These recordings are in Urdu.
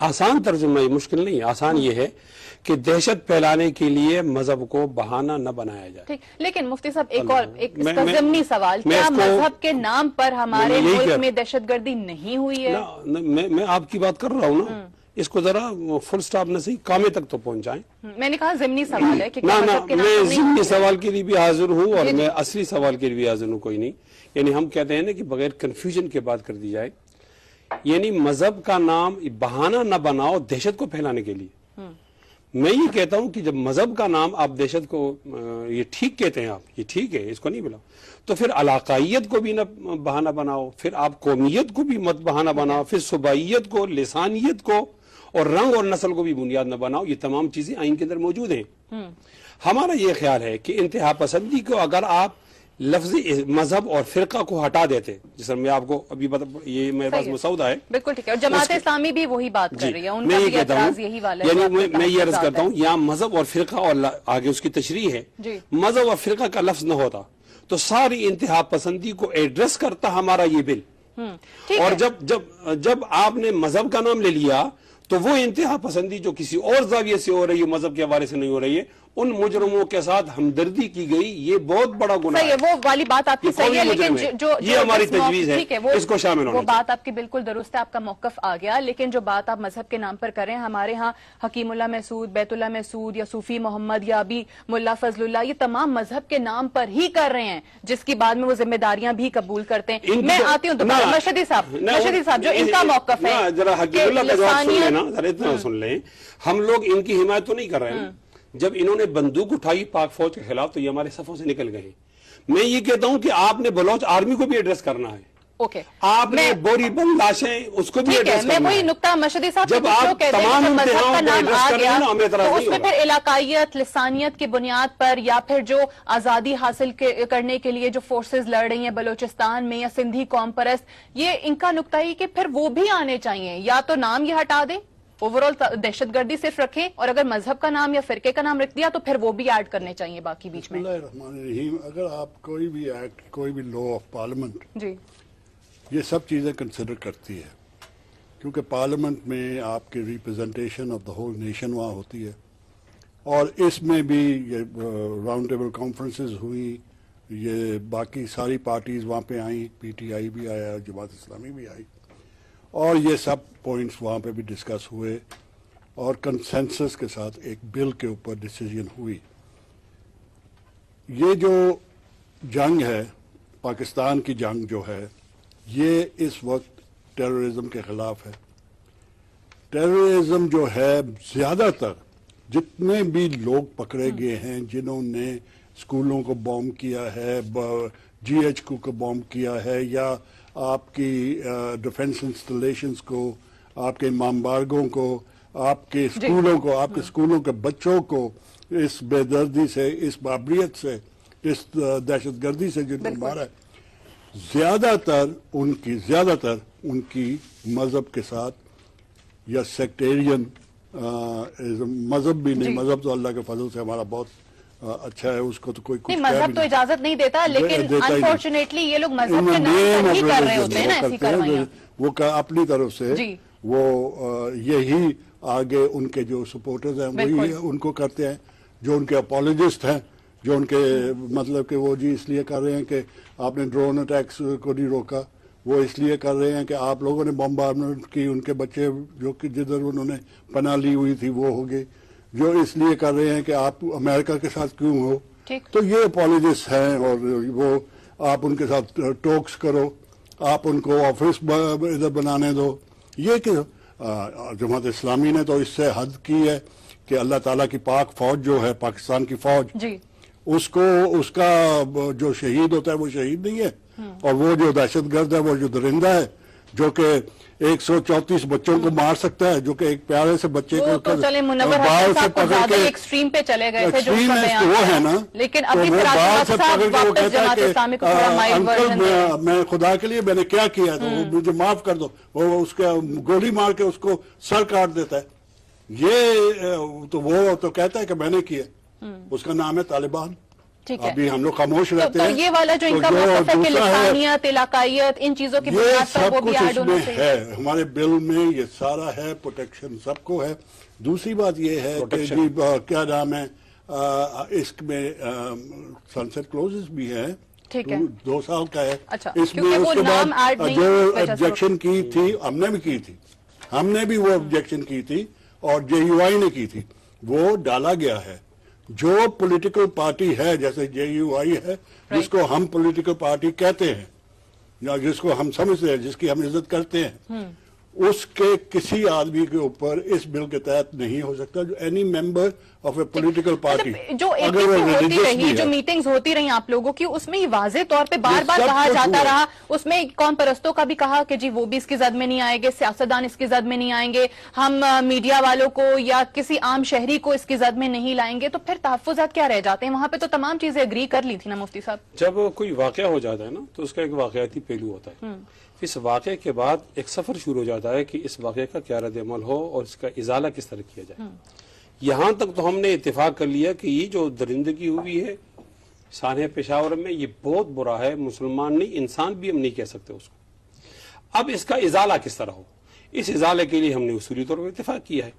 آسان ترجمہ یہ مشکل نہیں، آسان یہ ہے کہ دہشت پھیلانے کے لیے مذہب کو بہانہ نہ بنایا جائے. ٹھیک، لیکن مفتی صاحب ایک اور ایک اس کا ضمنی سوال، کیا مذہب کے نام پر ہمارے ملک میں دہشت گردی نہیں ہوئی ہے؟ میں آپ کی بات کر رہا ہوں نا، اس کو ذرا فل سٹاپ نہ صحیح کامے تک تو پہنچائیں. میں نے کہا ضمنی سوال ہے کہ میں ضمنی سوال کے لیے بھی حاضر ہوں اور میں اصلی سوال کے لیے بھی حاضر ہوں. کوئی نہیں، یعنی ہم کہتے ہیں نا کہ بغیر کنفیوژن کے بات کر دی جائے، یعنی مذہب کا نام بہانہ نہ بناؤ دہشت کو پھیلانے کے لیے. میں یہ کہتا ہوں کہ جب مذہب کا نام آپ دہشت کو یہ ٹھیک کہتے ہیں، آپ یہ ٹھیک ہے، اس کو نہیں بلاؤ، تو پھر علاقائیت کو بھی نہ بہانہ بناؤ، پھر آپ قومیت کو بھی مت بہانہ بناؤ، پھر صوبائیت کو، لسانیت کو اور رنگ اور نسل کو بھی بنیاد نہ بناؤ. یہ تمام چیزیں آئین کے اندر موجود ہیں. ہمارا یہ خیال ہے کہ انتہا پسندی کو اگر آپ لفظ مذہب اور فرقہ کو ہٹا دیتے، جس میں آپ کو ابھی یہ میرے پاس مسودہ ہے بالکل ٹھیک ہے، اور جماعت اسلامی بھی وہی بات کر رہی ہے، ان کا بھی اعتراض یہی والا ہے. یعنی میں یہ عرض کرتا ہوں یہاں مذہب اور فرقہ اور آگے اس کی تشریح ہے، مذہب اور فرقہ کا لفظ نہ ہوتا تو ساری انتہا پسندی کو ایڈریس کرتا ہمارا یہ بل. اور جب آپ نے مذہب کا نام لے لیا تو وہ انتہا پسندی جو کسی اور زاویے سے ہو رہی ہے، مذہب کے حوالے سے نہیں ہو رہی ہے، ان مجرموں کے ساتھ ہمدردی کی گئی، یہ بہت بڑا گناہ ہے. وہ والی بات آپ کی صحیح ہے، لیکن یہ ہماری تجویز ہے، اس کو شامل ہونا وہ بات آپ کی بالکل درست ہے، آپ کا موقف آ گیا. لیکن جو بات آپ مذہب کے نام پر کریں، ہمارے ہاں حکیم اللہ محسود، بیت اللہ محسود یا صوفی محمد یا ابھی ملا فضل اللہ، یہ تمام مذہب کے نام پر ہی کر رہے ہیں، جس کی بعد میں وہ ذمہ داریاں بھی قبول کرتے ہیں. میں آتی ہوں دوبارہ مرشدی صاحب جو ان کا موقف ہے، ذرا حکیم اللہ کا جواب سن لینا، ذرا اتنا سن لیں. ہم لوگ ان کی حمایت تو نہیں کر رہے ہیں. جب انہوں نے بندوق اٹھائی پاک فوج کے خلاف تو یہ ہمارے صفوں سے نکل گئے. میں یہ کہتا ہوں کہ آپ نے بلوچ آرمی کو بھی ایڈریس کرنا ہے. آپ نے بوری بند لاشیں اس کو بھی ایڈریس کرنا ہے. میں وہی نقطہ مرشدی صاحب جب آپ تمام انتہاؤں کو ایڈریس کریں گے نا، ہمیں اعتراض نہیں ہوگا. اس میں پھر علاقائیت، لسانیت کی بنیاد پر یا پھر جو آزادی حاصل کرنے کے لیے جو فورسز لڑ رہی ہیں بلوچستان میں یا سندھی قوم پرست، یہ ان کا نقطہ ہی کہ پھر وہ بھی آنے چاہیے. یا تو نام یہ ہٹا دیں، اوورال دہشت گردی صرف رکھیں، اور اگر مذہب کا نام یا فرقے کا نام رکھ دیا تو پھر وہ بھی ایڈ کرنے چاہیے باقی بیچ میں. بسم اللہ الرحمن الرحیم. اگر آپ کوئی بھی ایکٹ، کوئی بھی لا آف پارلیمنٹ، جی یہ سب چیزیں کنسیڈر کرتی ہے، کیونکہ پارلیمنٹ میں آپ کی representation of the whole nation وہاں ہوتی ہے، اور اس میں بھی یہ راؤنڈ ٹیبل کانفرنسز ہوئی، یہ باقی ساری پارٹیز وہاں پہ آئیں، پی ٹی آئی بھی آیا، جماعت اسلامی بھی آئی، اور یہ سب پوائنٹس وہاں پہ بھی ڈسکس ہوئے اور کنسنسس کے ساتھ ایک بل کے اوپر ڈیسیجن ہوئی. یہ جو جنگ ہے، پاکستان کی جنگ جو ہے، یہ اس وقت ٹیررزم کے خلاف ہے. ٹیررزم جو ہے، زیادہ تر جتنے بھی لوگ پکڑے گئے ہیں جنہوں نے اسکولوں کو بوم کیا ہے، جی ایچ کو بوم کیا ہے، یا آپ کی ڈیفنس انسٹالیشنز کو، آپ کے امام بارگاہوں کو، آپ کے اسکولوں کو، آپ کے اسکولوں کے بچوں کو اس بے دردی سے، اس بابریت سے، اس دہشت گردی سے جن کو مارا ہے، زیادہ تر ان کی مذہب کے ساتھ یا سیکٹیرین مذہب بھی نہیں. مذہب تو اللہ کے فضل سے ہمارا بہت اچھا ہے، اس کو تو کوئی کچھ مذہب تو اجازت نہیں دیتا، لیکن انفارچونیٹلی یہ لوگ مذہب کے نام پر ہی کر رہے ہوتے ہیں نا ایسی کاروائیاں. وہ اپنی طرف سے وہ یہی آگے ان کے جو سپورٹرز ہیں وہی ان کو کرتے ہیں، جو ان کے اپولوجسٹ ہیں، جو ان کے مطلب کہ وہ جی اس لیے کر رہے ہیں کہ آپ نے ڈرون اٹیکس کو نہیں روکا، وہ اس لیے کر رہے ہیں کہ آپ لوگوں نے بمبارمنٹ کی، ان کے بچے جو کہ جدھر انہوں نے پناہ لی ہوئی تھی وہ ہو گئی، جو اس لیے کر رہے ہیں کہ آپ امریکہ کے ساتھ کیوں ہو. تو یہ اپولوجسٹ ہیں، اور وہ آپ ان کے ساتھ ٹاکس کرو، آپ ان کو آفس ادھر بنانے دو. یہ کہ جماعت اسلامی نے تو اس سے حد کی ہے کہ اللہ تعالیٰ کی پاک فوج جو ہے، پاکستان کی فوج، اس کا جو شہید ہوتا ہے وہ شہید نہیں ہے، اور وہ جو دہشت گرد ہے، وہ جو درندہ ہے جو کہ 134 بچوں کو مار سکتا ہے، جو کہ ایک پیارے سے بچے کو باہر سے پکڑ کے ایکسٹریم پہ چلے گئے تھے، وہ ہے نا، لیکن ابھی باہر سے پکڑ کے وہ کہتا ہے کہ انکل میں خدا کے لیے میں نے کیا کیا تو مجھے معاف کر دو، وہ اس کا گولی مار کے اس کو سر کاٹ دیتا ہے. یہ تو وہ تو کہتا ہے کہ میں نے کیا، اس کا نام ہے طالبان. ابھی ہم لوگ خاموش رہتے ہیں. تو یہ والا جو ان کا موقف ہے کہ لسانیت، علاقائیت، ان چیزوں کی بنیاد پر وہ بھی ایڈ ہونا چاہیے. ہے ہمارے بل میں یہ سارا ہے، پروٹیکشن سب کو ہے. دوسری بات یہ ہے کہ جی کیا نام ہے، اس میں سنسیٹ کلوزز بھی ہے، 2 سال کا ہے. اس میں اس کے بعد جو آبجیکشن کی تھی ہم نے بھی کی تھی، ہم نے بھی وہ آبجیکشن کی تھی اور جے یو آئی نے کی تھی، وہ ڈالا گیا ہے. جو پولیٹیکل پارٹی ہے جیسے جے یو آئی ہے، جس کو ہم پولیٹیکل پارٹی کہتے ہیں یا جس کو ہم سمجھتے ہیں، جس کی ہم عزت کرتے ہیں، اس کے کسی آدمی کے اوپر اس بل کے تحت نہیں ہو سکتا. جو any member of a political party, جو ہوتی رہی، جو میٹنگز ہوتی رہی آپ لوگوں کی، اس میں یہ واضح طور پہ بار بار کہا جاتا رہا، اس میں قوم پرستوں کا بھی کہا کہ جی وہ بھی اس کی زد میں نہیں آئیں گے، سیاستدان اس کی زد میں نہیں آئیں گے، ہم میڈیا والوں کو یا کسی عام شہری کو اس کی زد میں نہیں لائیں گے. تو پھر تحفظات کیا رہ جاتے ہیں؟ وہاں پہ تو تمام چیزیں اگری کر لی تھی نا مفتی صاحب. جب کوئی واقعہ ہو جاتا ہے نا تو اس کا ایک واقعاتی پہلو ہوتا ہے. اس واقعے کے بعد ایک سفر شروع ہو جاتا ہے کہ اس واقعے کا کیا رد عمل ہو اور اس کا ازالہ کس طرح کیا جائے. یہاں تک تو ہم نے اتفاق کر لیا کہ یہ جو درندگی ہوئی ہے سانحہ پشاور میں، یہ بہت برا ہے. مسلمان نہیں، انسان بھی ہم نہیں کہہ سکتے اس کو. اب اس کا ازالہ کس طرح ہو، اس ازالے کے لیے ہم نے اصولی طور پر اتفاق کیا ہے.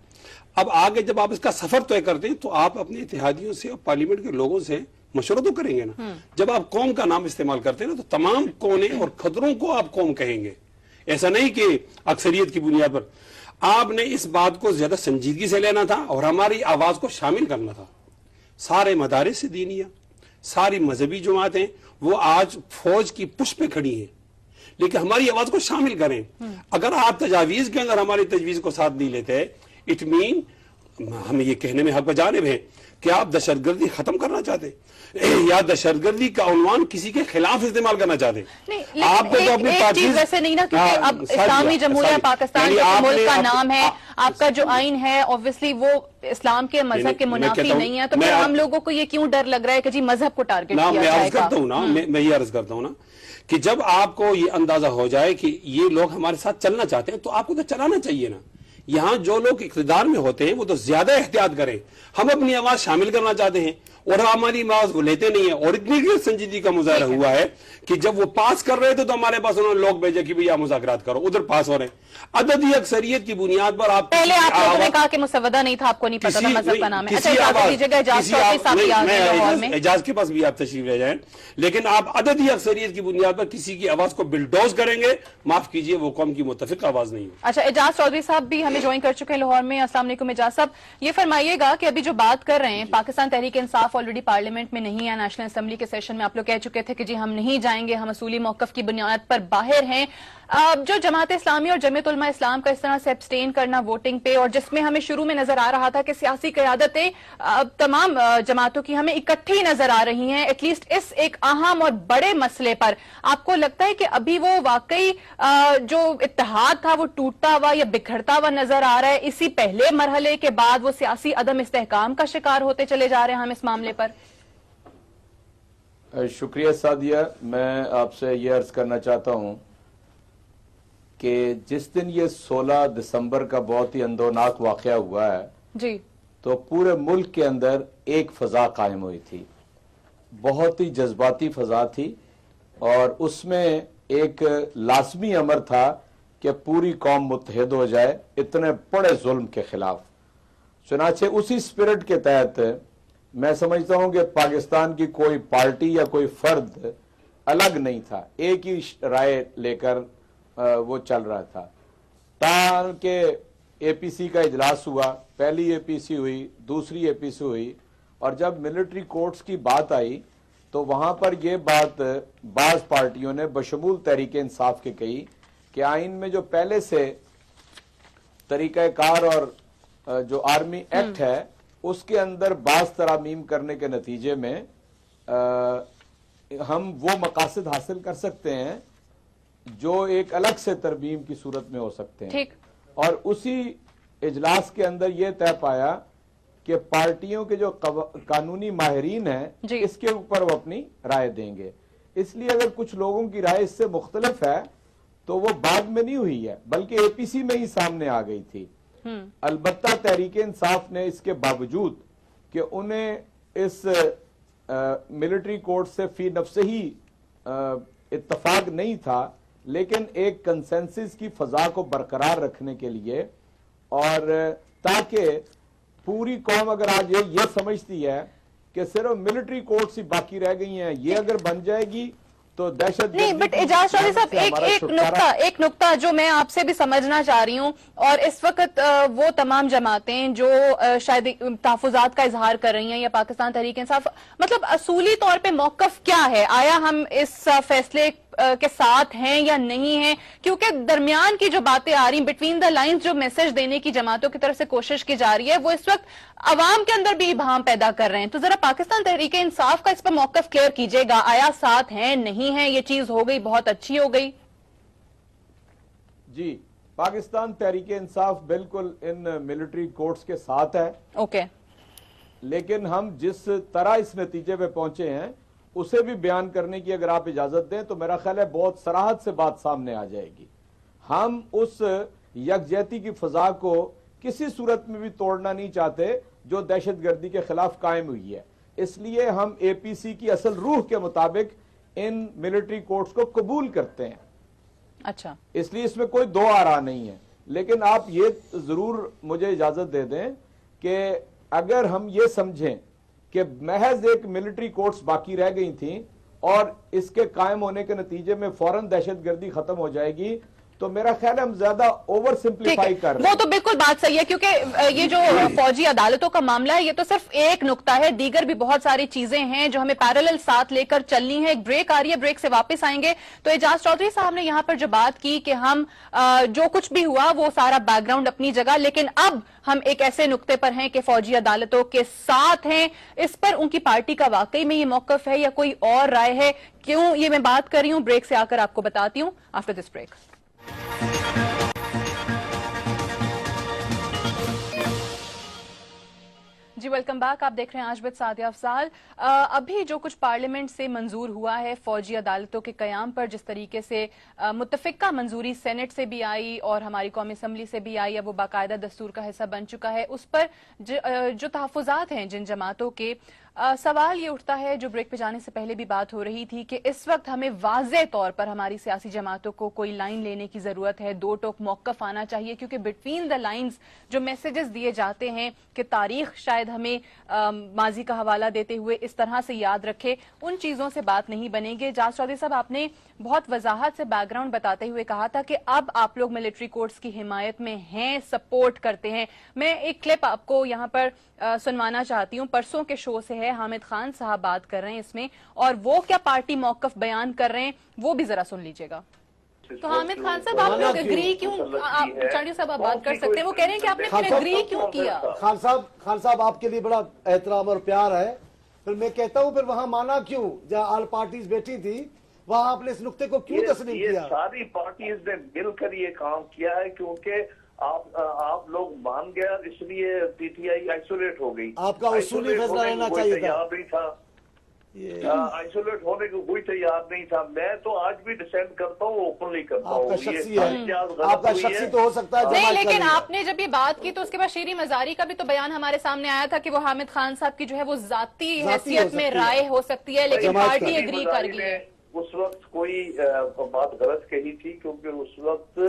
اب آگے جب آپ اس کا سفر طے کرتے ہیں تو آپ اپنے اتحادیوں سے اور پارلیمنٹ کے لوگوں سے مشورہ تو کریں گے نا. جب آپ قوم کا نام استعمال کرتے ہیں نا تو تمام کونے اور خطروں کو آپ قوم کہیں گے. ایسا نہیں کہ اکثریت کی بنیاد پر. آپ نے اس بات کو زیادہ سنجیدگی سے لینا تھا اور ہماری آواز کو شامل کرنا تھا. سارے مدارس دینیہ، ساری مذہبی جماعتیں وہ آج فوج کی پشت پہ کھڑی ہیں، لیکن ہماری آواز کو شامل کریں. اگر آپ تجاویز کے اندر ہماری تجویز کو ساتھ نہیں لیتے، اٹ مین ہم یہ کہنے میں حق بجانب ہیں کہ آپ دہشت گردی ختم کرنا چاہتے یا دہشت گردی کا عنوان کسی کے خلاف استعمال کرنا چاہتے. آپ نے تو اپنی پارٹی ویسے نہیں نا، کیونکہ اب اسلامی جمہوریہ پاکستان ملک کا نام ہے، آپ کا جو آئین ہے اوبویسلی وہ اسلام کے مذہب کے منافی نہیں ہے. تو پھر ہم لوگوں کو یہ کیوں ڈر لگ رہا ہے کہ جی مذہب کو ٹارگٹ کیا جائے گا؟ میں یہ عرض کرتا ہوں نا کہ جب آپ کو یہ اندازہ ہو جائے کہ یہ لوگ ہمارے ساتھ چلنا چاہتے ہیں تو آپ کو تو چلانا چاہیے نا. یہاں جو لوگ اقتدار میں ہوتے ہیں وہ تو زیادہ احتیاط کریں. ہم اپنی آواز شامل کرنا چاہتے ہیں اور ہماری آواز وہ لیتے نہیں ہیں. اور اتنی سنجیدگی کا مظاہرہ ہوا ہے کہ جب وہ پاس کر رہے تھے تو ہمارے پاس انہوں نے لوگ بھیجے کہ بھئی آپ مذاکرات کرو، ادھر پاس ہو رہے ہیں. عددی اکثریت کی بنیاد پر آپ پہلے آپ لوگوں نے کہا کہ مسودہ نہیں تھا، آپ کو نہیں پتا تھا مذہب کا نام ہے. اچھا اجازت دیجیے گا، اعجاز چودھری صاحب بھی آ گئے لاہور میں. اعجاز کے پاس بھی آپ تشریف لے جائیں، لیکن آپ عددی اکثریت کی بنیاد پر کسی کی آواز کو بلڈوز کریں گے، معاف کیجئے وہ قوم کی متفق آواز نہیں ہے. اچھا اعجاز چودھری صاحب بھی ہمیں جوائن کر چکے ہیں لاہور میں. السلام علیکم اعجاز صاحب. یہ فرمائیے گا کہ ابھی جو بات کر رہے ہیں پاکستان تحریک انصاف آلریڈی پارلیمنٹ میں نہیں ہے، نیشنل اسمبلی کے سیشن میں آپ لوگ کہہ چکے تھے کہ جی ہم نہیں جائیں گے، ہم اصولی موقف کی بنیاد پر باہر ہیں. جو جماعت اسلامی اور جمعیت علماء اسلام کا اس طرح سے ابسٹین کرنا ووٹنگ پہ، اور جس میں ہمیں شروع میں نظر آ رہا تھا کہ سیاسی قیادتیں تمام جماعتوں کی ہمیں اکٹھی نظر آ رہی ہیں ایٹ لیسٹ اس ایک اہم اور بڑے مسئلے پر، آپ کو لگتا ہے کہ ابھی وہ واقعی جو اتحاد تھا وہ ٹوٹتا ہوا یا بکھرتا ہوا نظر آ رہا ہے؟ اسی پہلے مرحلے کے بعد وہ سیاسی عدم استحکام کا شکار ہوتے چلے جا رہے ہیں ہم اس معاملے پر؟ شکریہ سعدیہ. میں آپ سے یہ عرض کرنا چاہتا ہوں کہ جس دن یہ 16 دسمبر کا بہت ہی اندوناک واقعہ ہوا ہے جی تو پورے ملک کے اندر ایک فضا قائم ہوئی تھی، بہت ہی جذباتی فضا تھی، اور اس میں ایک لازمی امر تھا کہ پوری قوم متحد ہو جائے اتنے بڑے ظلم کے خلاف. چنانچہ اسی سپرٹ کے تحت میں سمجھتا ہوں کہ پاکستان کی کوئی پارٹی یا کوئی فرد الگ نہیں تھا، ایک ہی رائے لے کر وہ چل رہا تھا. تاکہ اے پی سی کا اجلاس ہوا، پہلی اے پی سی ہوئی، دوسری اے پی سی ہوئی، اور جب ملٹری کورٹس کی بات آئی تو وہاں پر یہ بات بعض پارٹیوں نے بشمول تحریک انصاف کے کہی کہ آئین میں جو پہلے سے طریقہ کار اور جو آرمی ایکٹ ہے اس کے اندر بعض ترامیم کرنے کے نتیجے میں ہم وہ مقاصد حاصل کر سکتے ہیں جو ایک الگ سے ترمیم کی صورت میں ہو سکتے ہیں. اور اسی اجلاس کے اندر یہ طے پایا کہ پارٹیوں کے جو قانونی ماہرین ہیں اس کے اوپر وہ اپنی رائے دیں گے. اس لیے اگر کچھ لوگوں کی رائے اس سے مختلف ہے تو وہ بعد میں نہیں ہوئی ہے بلکہ اے پی سی میں ہی سامنے آ گئی تھی. البتہ تحریک انصاف نے اس کے باوجود کہ انہیں اس ملٹری کورٹ سے فی نفس ہی اتفاق نہیں تھا، لیکن ایک کنسنسس کی فضا کو برقرار رکھنے کے لیے، اور تاکہ پوری قوم اگر آج یہ سمجھتی ہے کہ صرف ملٹری کورٹس ہی باقی رہ گئی ہیں، یہ اگر بن جائے گی تو دہشت نہیں، بٹ اعجاز چودھری صاحب ایک نقطہ جو میں آپ سے بھی سمجھنا چاہ رہی ہوں، اور اس وقت وہ تمام جماعتیں جو شاید تحفظات کا اظہار کر رہی ہیں یا پاکستان تحریک انصاف، مطلب اصولی طور پہ موقف کیا ہے؟ آیا ہم اس فیصلے کے ساتھ ہیں یا نہیں ہیں؟ کیونکہ درمیان کی جو باتیں آ رہی ہیں، بٹوین دا لائنز جو میسج دینے کی جماعتوں کی طرف سے کوشش کی جا رہی ہے، وہ اس وقت عوام کے اندر بھی ابہام پیدا کر رہے ہیں. تو ذرا پاکستان تحریک انصاف کا اس پر موقف کلیئر کیجئے گا، آیا ساتھ ہیں نہیں ہیں، یہ چیز ہو گئی بہت اچھی ہو گئی؟ جی، پاکستان تحریک انصاف بالکل ان ملٹری کورٹس کے ساتھ ہے. اوکے. لیکن ہم جس طرح اس نتیجے پہ پہنچے ہیں اسے بھی بیان کرنے کی اگر آپ اجازت دیں تو میرا خیال ہے بہت صراحت سے بات سامنے آ جائے گی. ہم اس یکجہتی کی فضا کو کسی صورت میں بھی توڑنا نہیں چاہتے جو دہشت گردی کے خلاف قائم ہوئی ہے. اس لیے ہم اے پی سی کی اصل روح کے مطابق ان ملٹری کورٹس کو قبول کرتے ہیں. اچھا، اس لیے اس میں کوئی دو آرا نہیں ہے. لیکن آپ یہ ضرور مجھے اجازت دے دیں کہ اگر ہم یہ سمجھیں کہ محض ایک ملٹری کورٹس باقی رہ گئی تھیں اور اس کے قائم ہونے کے نتیجے میں فوراً دہشت گردی ختم ہو جائے گی تو میرا خیال ہے ہم زیادہ اوور سمپلیفائی کر رہے ہیں. وہ تو بالکل بات صحیح ہے، کیونکہ یہ جو فوجی عدالتوں کا معاملہ ہے یہ تو صرف ایک نقطہ ہے، دیگر بھی بہت ساری چیزیں ہیں جو ہمیں پیرالل ساتھ لے کر چلنی ہے. ایک بریک آ رہی ہے، بریک سے واپس آئیں گے. تو اعجاز چودھری صاحب نے یہاں پر جو بات کی کہ ہم جو کچھ بھی ہوا وہ سارا بیک گراؤنڈ اپنی جگہ، لیکن اب ہم ایک ایسے نقطے پر ہیں کہ فوجی عدالتوں کے ساتھ ہیں. اس پر ان کی پارٹی کا واقعی میں یہ موقف ہے یا کوئی اور رائے ہے؟ کیوں یہ میں بات کر رہی ہوں، بریک سے آ کر آپ کو بتاتی ہوں آفٹر دس بریک. جی ویلکم بیک. آپ دیکھ رہے ہیں آج بت سعدیہ افضال. ابھی جو کچھ پارلیمنٹ سے منظور ہوا ہے فوجی عدالتوں کے قیام پر، جس طریقے سے متفقہ منظوری سینٹ سے بھی آئی اور ہماری قومی اسمبلی سے بھی آئی، اب وہ باقاعدہ دستور کا حصہ بن چکا ہے، اس پر جو تحفظات ہیں جن جماعتوں کے، سوال یہ اٹھتا ہے جو بریک پہ جانے سے پہلے بھی بات ہو رہی تھی کہ اس وقت ہمیں واضح طور پر ہماری سیاسی جماعتوں کو کوئی لائن لینے کی ضرورت ہے، دو ٹوک موقف آنا چاہیے، کیونکہ بٹوین دا لائنز جو میسیجز دیے جاتے ہیں کہ تاریخ شاید ہمیں ماضی کا حوالہ دیتے ہوئے اس طرح سے یاد رکھے، ان چیزوں سے بات نہیں بنے گی. اعجاز چودھری صاحب، آپ نے بہت وضاحت سے بیک گراؤنڈ بتاتے ہوئے کہا تھا کہ اب آپ لوگ ملٹری کورٹس کی حمایت میں ہیں، سپورٹ کرتے ہیں. میں ایک کلپ آپ کو یہاں پر سنوانا چاہتی ہوں، پرسوں کے شو سے ہے، حامد خان صاحب بات کر رہے ہیں اس میں، اور وہ کیا پارٹی موقف بیان کر رہے ہیں وہ بھی ذرا سن لیجئے گا. تو حامد خان صاحب، آپ لوگ اگری کیوں، چاڑیو صاحب آپ بات کر سکتے ہیں، وہ کہہ رہے ہیں کہ آپ نے پھر اگری کیوں کیا؟ خان صاحب آپ کے لیے بڑا احترام اور پیار ہے، پھر میں کہتا ہوں پھر وہاں مانا کیوں؟ جہاں آل پارٹیز بیٹھی تھی وہاں آپ نے اس نقطے کو کیوں تسلیم کیا؟ یہ ساری پارٹیز نے مل کر یہ کام کیا ہے، کیونکہ آپ لوگ مان گیا، اس لیے پی ٹی آئی آئسولیٹ ہو گئی. آپ کا اصولی فیصلہ رہنا چاہیے تھا. آئسولیٹ ہونے کو کوئی تیار نہیں تھا. میں تو آج بھی ڈسینڈ کرتا ہوں، اوپنلی کرتا ہوں. آپ کا شخصی ہے، آپ کا شخصی تو ہو سکتا ہے نہیں، لیکن آپ نے جب یہ بات کی تو اس کے بعد شیریں مزاری کا بھی تو بیان ہمارے سامنے آیا تھا کہ وہ حامد خان صاحب کی جو ہے وہ ذاتی حیثیت میں رائے ہو سکتی ہے، لیکن پارٹی اگری کر گئی ہے. اس وقت کوئی بات غلط کہی تھی، کیونکہ اس وقت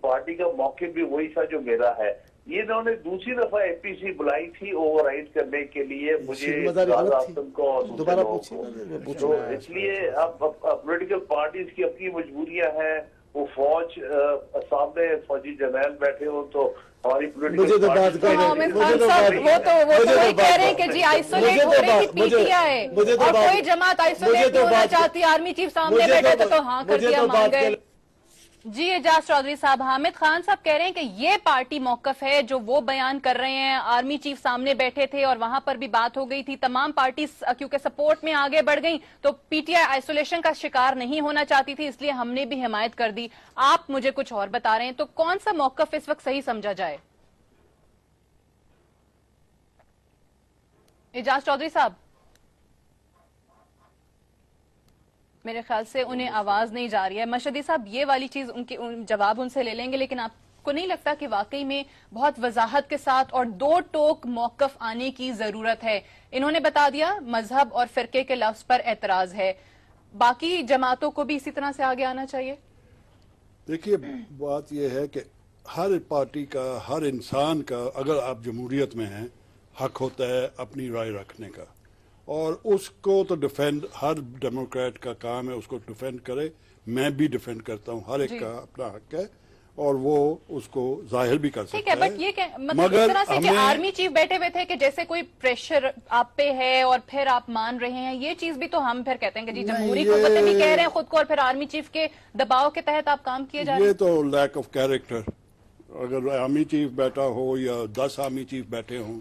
پارٹی کا موقع بھی وہی تھا جو میرا ہے. یہ انہوں نے دوسری دفعہ اے پی سی بلائی تھی اوور رائڈ کرنے کے لیے مجھے دوبارہ تو اس لیے اب پولیٹیکل پارٹیز کی اپنی مجبوریاں ہیں. وہ فوج سامنے فوجی جرنیل بیٹھے ہو تو ہماری پولیٹیکل حامد خان صاحب وہ تو وہی کہہ رہے ہیں کہ جی آئسولیٹ ہو رہی تھی پی ٹی آئی، اور کوئی جماعت آئسولیٹ ہونا چاہتی، آرمی چیف سامنے بیٹھے تو ہاں کر دیا، مان گئے. جی اعجاز چودھری صاحب، حامد خان صاحب کہہ رہے ہیں کہ یہ پارٹی موقف ہے جو وہ بیان کر رہے ہیں، آرمی چیف سامنے بیٹھے تھے اور وہاں پر بھی بات ہو گئی تھی، تمام پارٹیز کیونکہ سپورٹ میں آگے بڑھ گئیں تو پی ٹی آئی آئسولیشن کا شکار نہیں ہونا چاہتی تھی، اس لیے ہم نے بھی حمایت کر دی. آپ مجھے کچھ اور بتا رہے ہیں، تو کون سا موقف اس وقت صحیح سمجھا جائے؟ اعجاز چودھری صاحب، میرے خیال سے انہیں آواز نہیں جا رہی ہے. مشہدی صاحب یہ والی چیز ان کی جواب ان سے لے لیں گے، لیکن آپ آپ کو نہیں لگتا کہ واقعی میں بہت وضاحت کے ساتھ اور دو ٹوک موقف آنے کی ضرورت ہے؟ انہوں نے بتا دیا مذہب اور فرقے کے لفظ پر اعتراض ہے، باقی جماعتوں کو بھی اسی طرح سے آگے آنا چاہیے؟ دیکھیے بات یہ ہے کہ ہر پارٹی کا، ہر انسان کا، اگر آپ جمہوریت میں ہیں، حق ہوتا ہے اپنی رائے رکھنے کا، اور اس کو تو ڈیفینڈ ہر ڈیموکریٹ کا کام ہے، اس کو ڈیفینڈ کرے. میں بھی ڈیفینڈ کرتا ہوں، ہر ایک کا اپنا حق ہے اور وہ اس کو ظاہر بھی کر ٹھیک سکتا ہے. ہے. بٹ یہ مطلب اس طرح سے کہ آرمی چیف بیٹھے ہوئے تھے کہ جیسے کوئی پریشر آپ پہ ہے اور پھر آپ مان رہے ہیں، یہ چیز بھی تو ہم پھر کہتے ہیں کہ جی جمہوری قوتیں بھی کہہ رہے ہیں خود کو، اور پھر آرمی چیف کے دباؤ کے تحت آپ کام کیے جا رہے ہیں. یہ تو لیک آف کیریکٹر. اگر آرمی چیف بیٹھا ہو یا 10 آرمی چیف بیٹھے ہوں،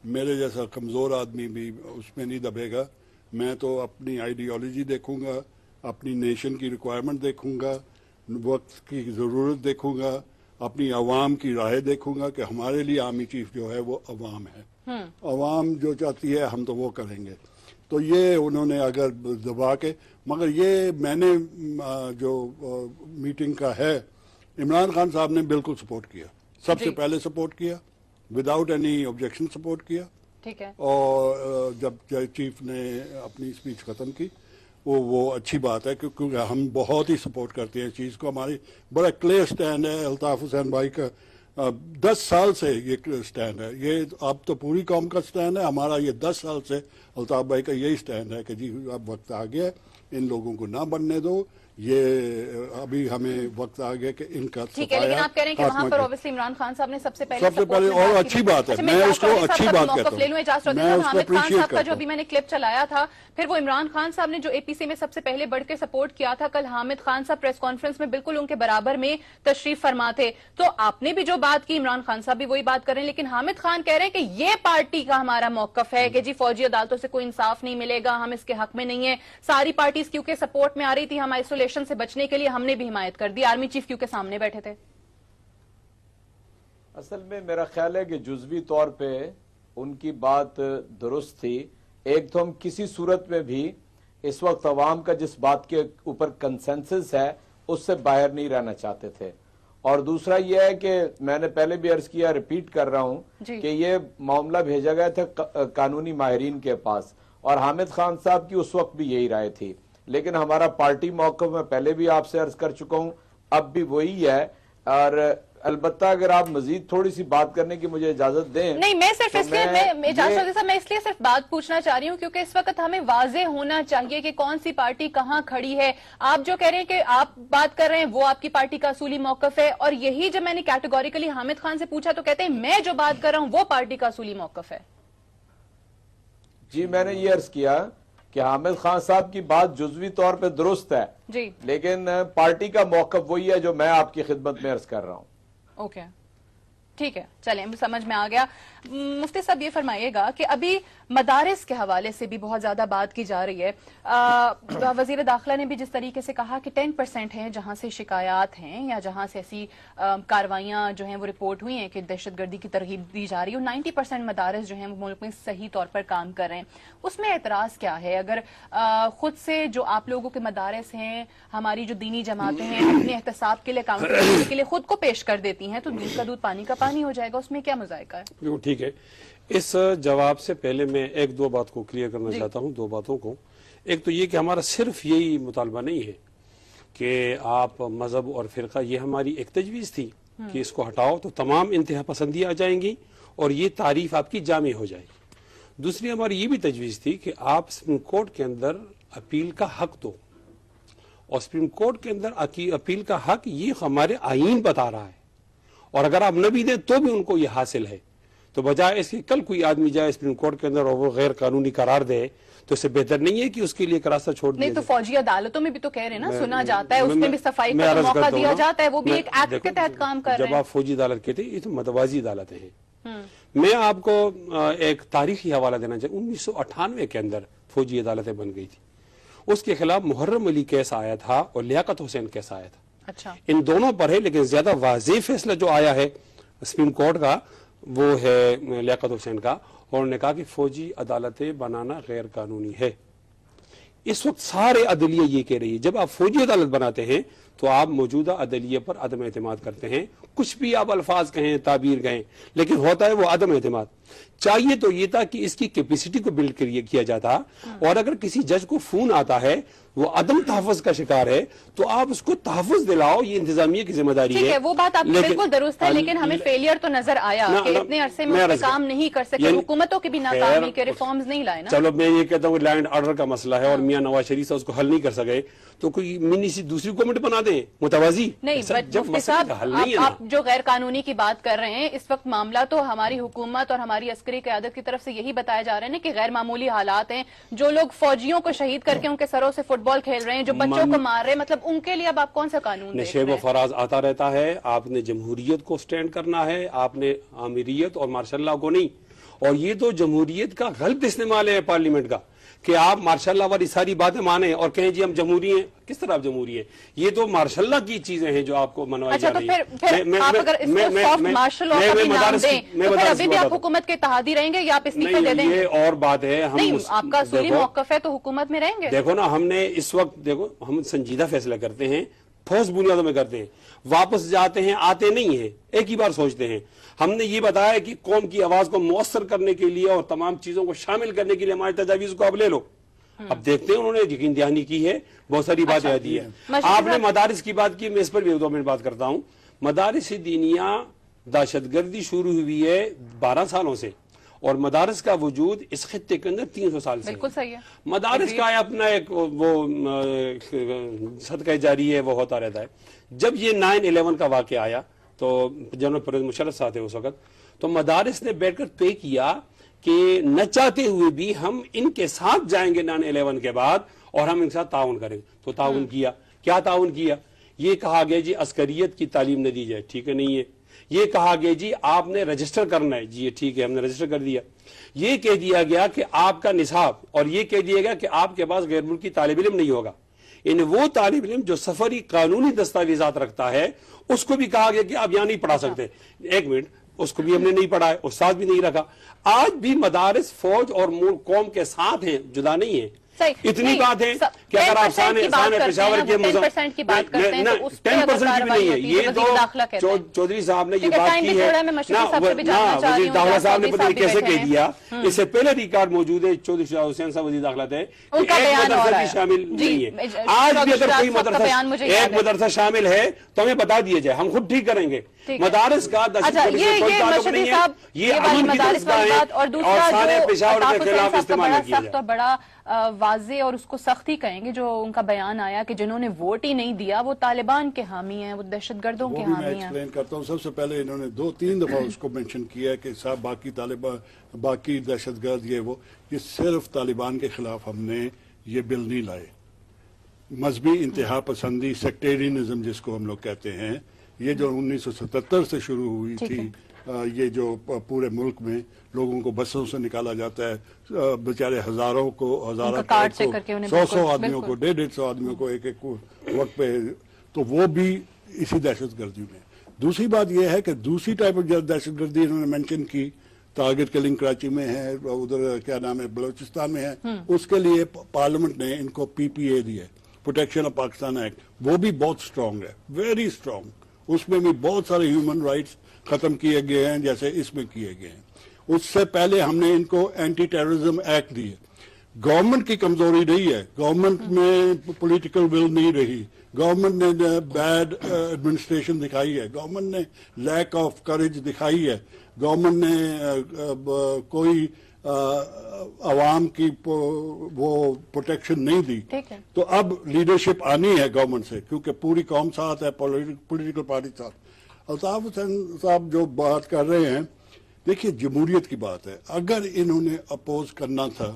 میرے جیسا کمزور آدمی بھی اس میں نہیں دبے گا. میں تو اپنی آئیڈیالوجی دیکھوں گا، اپنی نیشن کی ریکوائرمنٹ دیکھوں گا، وقت کی ضرورت دیکھوں گا، اپنی عوام کی رائے دیکھوں گا کہ ہمارے لیے آرمی چیف جو ہے وہ عوام ہے. عوام جو چاہتی ہے ہم تو وہ کریں گے. تو یہ انہوں نے اگر دبا کے، مگر یہ میں نے جو میٹنگ کا ہے، عمران خان صاحب نے بالکل سپورٹ کیا، سب سے پہلے سپورٹ کیا، وداؤٹ اینی آبجیکشن سپورٹ کیا. ٹھیک ہے. اور جب چیف نے اپنی اسپیچ ختم کی، وہ اچھی بات ہے، کیونکہ ہم بہت ہی سپورٹ کرتے ہیں اس چیز کو. ہماری بڑا کلیئر سٹینڈ ہے الطاف حسین بھائی کا، 10 سال سے یہ سٹینڈ ہے. یہ اب تو پوری قوم کا سٹینڈ ہے، ہمارا یہ 10 سال سے الطاف بھائی کا یہی سٹینڈ ہے کہ جی اب وقت آ گیا، ان لوگوں کو نہ بننے دو. یہ ابھی ہمیں وقت آ گیا کہ ان کا ٹھیک ہے. لیکن آپ کہہ رہے ہیں کہ وہاں پر اوبیسلی عمران خان صاحب نے سب سے پہلے اور اچھی بات ہے، میں اس کو اچھی بات کہتا ہوں. میں اس کو حامد خان صاحب کا جو ابھی میں نے کلپ چلایا تھا، پھر وہ عمران خان صاحب نے جو اے پی سی میں سب سے پہلے بڑھ کے سپورٹ کیا تھا، کل حامد خان صاحب پریس کانفرنس میں بالکل ان کے برابر میں تشریف فرما تھے. تو آپ نے بھی جو بات کی، عمران خان صاحب بھی وہی بات کر رہے ہیں، لیکن حامد خان کہہ رہے ہیں کہ یہ پارٹی کا ہمارا موقف ہے کہ جی فوجی عدالتوں سے کوئی انصاف نہیں ملے گا، ہم اس کے حق میں نہیں ہیں. ساری پارٹیز کیونکہ سپورٹ میں آ رہی تھی، ہم آئسولیشن سے بچنے کے لیے ہم نے بھی حمایت کر دی. آرمی چیف کیونکہ سامنے بیٹھے تھے. اصل میں میرا خیال ہے کہ جزوی طور پہ ان کی بات درست تھی. ایک تو ہم کسی صورت میں بھی اس وقت عوام کا جس بات کے اوپر کنسنسس ہے اس سے باہر نہیں رہنا چاہتے تھے. اور دوسرا یہ ہے کہ میں نے پہلے بھی عرض کیا، ریپیٹ کر رہا ہوں کہ یہ معاملہ بھیجا گیا تھا قانونی ماہرین کے پاس، اور حامد خان صاحب کی اس وقت بھی یہی رائے تھی. لیکن ہمارا پارٹی موقف میں پہلے بھی آپ سے عرض کر چکا ہوں، اب بھی وہی ہے. اور البتہ اگر آپ مزید تھوڑی سی بات کرنے کی مجھے اجازت دیں. نہیں، میں صرف اس لیے میں اس لیے صرف بات پوچھنا چاہ رہی ہوں کیونکہ اس وقت ہمیں واضح ہونا چاہیے کہ کون سی پارٹی کہاں کھڑی ہے. آپ جو کہہ رہے ہیں کہ آپ بات کر رہے ہیں وہ آپ کی پارٹی کا اصولی موقف ہے، اور یہی جب میں نے کیٹیگوریکلی حامد خان سے پوچھا تو کہتے ہیں میں جو بات کر رہا ہوں وہ پارٹی کا اصولی موقف ہے. جی میں نے یہ عرض کیا کہ حامد خان صاحب کی بات جزوی طور پہ درست ہے جی، لیکن پارٹی کا موقف وہی ہے جو میں آپ کی خدمت میں عرض کر رہا ہوں. اوکے ٹھیک ہے، چلیں سمجھ میں آ گیا. مفتی صاحب یہ فرمائیے گا کہ ابھی مدارس کے حوالے سے بھی بہت زیادہ بات کی جا رہی ہے. وزیر داخلہ نے بھی جس طریقے سے کہا کہ 10% ہیں جہاں سے شکایات ہیں یا جہاں سے ایسی کاروائیاں جو ہیں وہ رپورٹ ہوئی ہیں کہ دہشت گردی کی ترغیب دی جا رہی ہے، اور 90% مدارس جو ہیں وہ ملک میں صحیح طور پر کام کر رہے ہیں. اس میں اعتراض کیا ہے؟ اگر خود سے جو آپ لوگوں کے مدارس ہیں، ہماری جو دینی جماعتیں ہیں، اپنے احتساب کے لیے اکاؤنٹیبلٹی کے لیے خود کو پیش کر دیتی ہیں، تو دودھ کا دودھ پانی کا پانی ہو جائے گا. اس میں کیا مذائقہ ہے؟ ٹھیک ہے، اس جواب سے پہلے میں ایک دو بات کو کلیئر کرنا چاہتا ہوں، دو باتوں کو. ایک تو یہ کہ ہمارا صرف یہی مطالبہ نہیں ہے کہ آپ مذہب اور فرقہ، یہ ہماری ایک تجویز تھی کہ اس کو ہٹاؤ تو تمام انتہا پسندی آ جائیں گی اور یہ تعریف آپ کی جامع ہو جائے گی. دوسری ہماری یہ بھی تجویز تھی کہ آپ سپریم کورٹ کے اندر اپیل کا حق دو، اور سپریم کورٹ کے اندر اپیل کا حق یہ ہمارے آئین بتا رہا ہے، اور اگر آپ نہ بھی دیں تو بھی ان کو یہ حاصل ہے. تو بجائے اس کے کل کوئی آدمی جائے سپریم کورٹ کے اندر اور وہ غیر قانونی قرار دے تو اس سے بہتر نہیں ہے کہ اس کے لیے ایک راستہ چھوڑ دیا. نہیں تو فوجی عدالتوں میں بھی تو کہہ رہے ہیں نا، سنا جاتا ہے، اس میں بھی صفائی کا موقع دیا جاتا ہے، وہ بھی ایک ایکٹ کے تحت کام کر رہے ہیں. جب آپ فوجی عدالت کہتے ہیں، یہ تو متوازی عدالتیں ہیں. میں آپ کو ایک تاریخی حوالہ دینا چاہوں. 1998 کے اندر فوجی عدالتیں بن گئی تھی. اس کے خلاف محرم علی کیس آیا تھا اور لیاقت حسین کیس آیا تھا. اچھا، ان دونوں پر ہے، لیکن زیادہ واضح فیصلہ جو آیا ہے سپریم کورٹ کا وہ ہے لیاقت حسین کا، اور انہوں نے کہا کہ فوجی عدالتیں بنانا غیر قانونی ہے. اس وقت سارے عدلیہ یہ کہہ رہی ہے جب آپ فوجی عدالت بناتے ہیں تو آپ موجودہ عدلیہ پر عدم اعتماد کرتے ہیں. کچھ بھی آپ الفاظ کہیں، تعبیر کہیں، لیکن ہوتا ہے وہ عدم اعتماد. چاہیے تو یہ تھا کہ اس کی کیپیسٹی کو بلڈ کیا جاتا، اور اگر کسی جج کو فون آتا ہے وہ عدم تحفظ کا شکار ہے تو آپ اس کو تحفظ دلاؤ، یہ انتظامیہ کی ذمہ داری ہے. وہ بات آپ کی بالکل درست ہے، لیکن ہمیں فیلئر تو نظر آیا کہ اتنے عرصے میں اس پہ کام نہیں کر سکے، حکومتوں کی بھی ناکامی کے ریفارمز نہیں لائے نا. چلو میں یہ کہتا ہوں کہ لینڈ آرڈر کا مسئلہ ہے اور میاں نواز شریف سے اس کو حل نہیں کر سکے تو کوئی منی سی دوسری گورنمنٹ بنا دیں متوازی. نہیں مفتی صاحب، آپ جو غیر قانونی کی بات کر رہے ہیں، اس وقت معاملہ تو ہماری حکومت اور ہماری عسکری قیادت کی طرف سے یہی بتایا جا رہا ہے کہ غیر معمولی حالات ہیں. جو لوگ فوجیوں کو شہید کر کے ان کے سروں سے فٹ بال کھیل رہے ہیں، جو بچوں کو مار رہے ہیں، مطلب ان کے لیے اب آپ کون سا قانون دیکھ رہے ہیں؟ نشیب و فراز آتا رہتا ہے. آپ نے جمہوریت کو سٹینڈ کرنا ہے، آپ نے آمیریت اور مارشاء اللہ کو نہیں. اور یہ تو جمہوریت کا غلط استعمال ہے پارلیمنٹ کا کہ آپ مارشاء اللہ والی ساری باتیں مانیں اور کہیں جی ہم جمہوری ہیں. کس طرح آپ جمہوری ہیں؟ یہ تو مارشاء اللہ کی چیزیں ہیں جو آپ کو منوائی جا رہی ہیں. پھر آپ اگر اس کو سافٹ مارشل لاء کا بھی نام دیں تو پھر ابھی بھی آپ حکومت کے اتحادی رہیں گے یا آپ استعفے دے دیں گے؟ یہ اور بات ہے. نہیں، آپ کا اصولی موقف ہے تو حکومت میں رہیں گے. دیکھو نا، ہم نے اس وقت ہم سنجیدہ فیصلہ کرتے ہیں، ٹھوس بنیادوں میں کرتے ہیں، واپس جاتے ہیں، آتے نہیں ہیں، ایک ہی بار سوچتے ہیں. ہم نے یہ بتایا کہ قوم کی آواز کو مؤثر کرنے کے لیے اور تمام چیزوں کو شامل کرنے کے لیے ہماری تجاویز کو اب لے لو. اب دیکھتے ہیں انہوں نے یقین دہانی کی ہے، بہت ساری باتیں دی ہے. آپ نے مدارس کی بات کی، میں اس پر بھی 2 منٹ بات کرتا ہوں. مدارس دینیہ دہشت گردی شروع ہوئی ہے 12 سالوں سے، اور مدارس کا وجود اس خطے کے اندر 300 سال سے. بالکل صحیح ہے. مدارس کا اپنا ایک وہ صدقہ جاری ہے، وہ ہوتا رہتا ہے. جب یہ 9/11 کا واقعہ آیا تو جنرل پرویز مشرف صاحب تھے اس وقت، تو مدارس نے بیٹھ کر طے کیا کہ نہ چاہتے ہوئے بھی ہم ان کے ساتھ جائیں گے 9/11 کے بعد اور ہم ان کے ساتھ تعاون کریں گے. تو تعاون کیا. کیا تعاون کیا؟ یہ کہا گیا جی عسکریت کی تعلیم نہ دی جائے. ٹھیک ہے، نہیں ہے. یہ کہا گیا جی آپ نے رجسٹر کرنا ہے. جی ٹھیک ہے، ہم نے رجسٹر کر دیا. یہ کہہ دیا گیا کہ آپ کا نصاب، اور یہ کہہ دیا گیا کہ آپ کے پاس غیر ملکی طالب علم نہیں ہوگا. وہ طالب علم جو سفری قانونی دستاویزات رکھتا ہے اس کو بھی کہا گیا کہ آپ یہاں نہیں پڑھا سکتے. ایک منٹ، اس کو بھی ہم نے نہیں پڑھا ہے، استاد بھی نہیں رکھا. آج بھی مدارس فوج اور قوم کے ساتھ ہیں، جدا نہیں ہیں. اتنی بات ہے کہ اگر آپ سانے پشاور کے 10% کی بات کرتے ہیں تو اس پہ 10% بھی نہیں ہے. یہ تو چودھری صاحب نے یہ بات کی ہے. وزیر داخلہ صاحب نے پتہ نہیں کیسے کہہ دیا. اس سے پہلے ریکارڈ موجود ہے، چودھری شاہ حسین صاحب وزیر داخلہ تھے، ایک مدرسہ بھی شامل نہیں ہے. آج بھی اگر کوئی مدرسہ ایک مدرسہ شامل ہے تو ہمیں بتا دیا جائے، ہم خود ٹھیک کریں گے. مدارس کا یہ امن کی درسگاہ ہے اور سارے پشاور کے خلاف استعمال کیا جائے. بڑا واضح اور اس کو سختی کہیں گے جو ان کا بیان آیا کہ جنہوں نے ووٹ ہی نہیں دیا وہ طالبان کے حامی ہیں، وہ دہشت گردوں کے حامی ہیں. میں ایکسپلین کرتا ہوں. سب سے پہلے انہوں نے 2-3 دفعہ اس کو منشن کیا کہ صاحب باقی طالبان، باقی دہشت گرد یہ صرف طالبان کے خلاف ہم نے یہ بل نہیں لائے. مذہبی انتہا پسندی، سیکٹیرینزم جس کو ہم لوگ کہتے ہیں، یہ جو 1977 سے شروع ہوئی تھی، یہ جو پورے ملک میں لوگوں کو بسوں سے نکالا جاتا ہے، بیچارے ہزاروں کو، 100 آدمیوں کو، 150 آدمیوں کو ایک وقت پہ، تو وہ بھی اسی دہشت گردی میں. دوسری بات یہ ہے کہ دوسری ٹائپ آف دہشت گردی انہوں نے مینشن کی، ٹارگٹ کلنگ کراچی میں ہے، ادھر کیا نام ہے بلوچستان میں ہے. اس کے لیے پارلیمنٹ نے ان کو PPA دیا، پروٹیکشن آف پاکستان ایکٹ. وہ بھی بہت اسٹرانگ ہے، ویری اسٹرانگ. اس میں بھی بہت سارے ہیومن رائٹس ختم کیے گئے ہیں جیسے اس میں کیے گئے ہیں. اس سے پہلے ہم نے ان کو اینٹی ٹیررزم ایکٹ دیے. گورنمنٹ کی کمزوری نہیں ہے، گورنمنٹ میں پولیٹیکل ول نہیں رہی، گورنمنٹ نے بیڈ ایڈمنسٹریشن دکھائی ہے، گورنمنٹ نے لیک آف کریج دکھائی ہے، گورنمنٹ نے کوئی عوام کی وہ پروٹیکشن نہیں دی. تو اب لیڈرشپ آنی ہے گورنمنٹ سے، کیونکہ پوری قوم ساتھ ہے، پولیٹیکل پارٹی ساتھ. الطاف حسین صاحب جو بات کر رہے ہیں، دیکھیے جمہوریت کی بات ہے. اگر انہوں نے اپوز کرنا تھا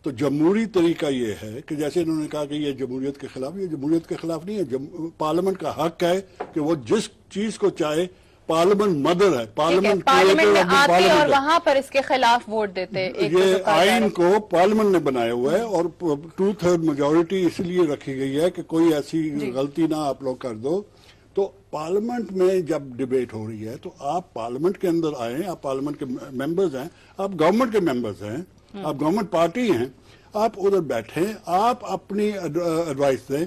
تو جمہوری طریقہ یہ ہے کہ جیسے انہوں نے کہا کہ یہ جمہوریت کے خلاف، یہ جمہوریت کے خلاف نہیں ہے. پارلیمنٹ کا حق ہے کہ وہ جس چیز کو چاہے، پارلیمنٹ مدر ہے، پارلیمنٹ آتی اور وہاں پر اس کے خلاف ووٹ دیتے. یہ آئین کو پارلیمنٹ نے بنایا ہوا ہے اور 2/3 میجورٹی اس لیے رکھی گئی ہے کہ کوئی ایسی غلطی نہ آپ لوگ کر دو. تو پارلیمنٹ میں جب ڈیبیٹ ہو رہی ہے تو آپ پارلیمنٹ کے اندر آئیں، آپ پارلیمنٹ کے ممبرز ہیں، آپ گورنمنٹ کے ممبرز ہیں، آپ گورنمنٹ پارٹی ہیں، آپ ادھر بیٹھیں، آپ اپنی ایڈوائس دیں.